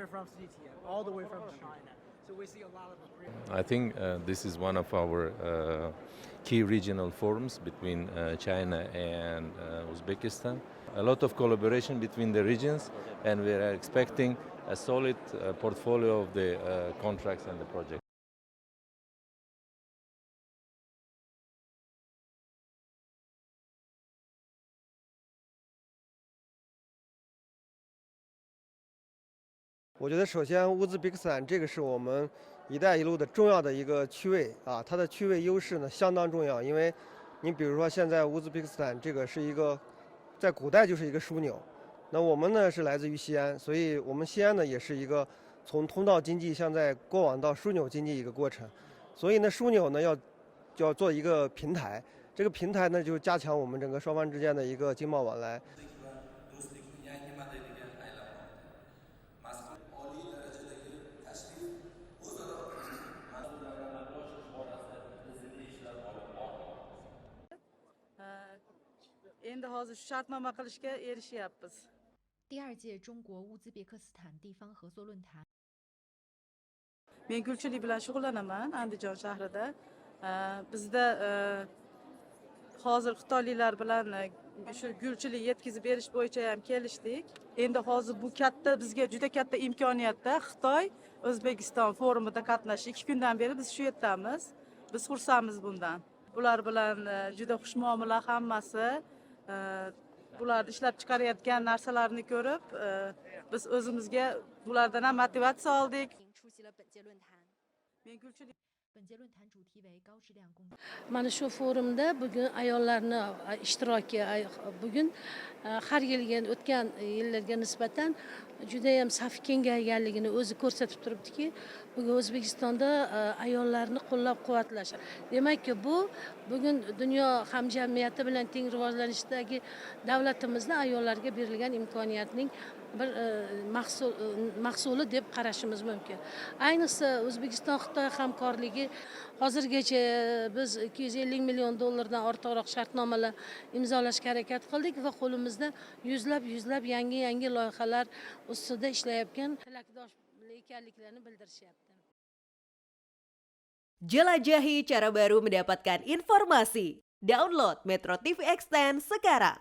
anywhere from CTM, all the way from China. So we see a lot of agreement. I think this is one of our key regional forums between China and Uzbekistan. A lot of collaboration between the regions, and we are expecting a solid portfolio of the contracts and the projects.我觉得首先乌兹别克斯坦这个是我们“一带一路”的重要的一个区位啊，它的区位优势呢相当重要，因为你比如说现在乌兹别克斯坦这个是一个在古代就是一个枢纽，那我们呢是来自于西安，所以我们西安呢也是一个从通道经济向在过往到枢纽经济一个过程，所以呢枢纽呢要做一个平台，这个平台呢就加强我们整个双方之间的一个经贸往来。Endi hozir shu shartnoma qilishga erishyapmiz. 第二届中国乌兹别克斯坦地方合作论坛。 Men gulchilik bilan shug'ullanaman Andijon shahrida. Bizda hozir xitoyliklar bilan shu gulchilik yetkazib berish bo'yicha ham kelishdik. Endi hozir bu katta bizga juda katta imkoniyatda Xitoy O'zbekiston forumida qatnashish. 2 kundan beri biz shu yerdamiz. Biz xursandmiz bundan. Bular bilan juda xushmuomala hammasi. Bular ishlab chiqarayotgan narsalarni ko'rib, biz o'zimizga bulardan ham motivatsiya oldik. 出席了本届论坛。 Men gulchilik 本届论坛主题为高质量共。 Mana shu forumda bugun ayollarni ishtiroki bugun har yilgi o'tgan yillarga nisbatan juda ham safi kengayganligini o'zi ko'rsatib turibdiki, bugun O'zbekistonda ayollarni qo'llab-quvvatlash. Demakki, bu bugun dunyo hamjamiyati bilan teng rivojlanishdagi davlatimizda ayollarga berilgan imkoniyatning bir mahsuli deb qarashimiz mumkin. Ayniqsa O'zbekiston Xitoy hamkorligi hozirgacha biz 250 million dollardan ortiqroq shartnomalar imzolashga harakat qildik va qo'limizda yuzlab yangi loyihalar ustida ishlayotgan tilakdosh ekanliklarini bildirishyapti. Jelajahi cara baru mendapatkan informasi. Download Metro TV Extend sekarang.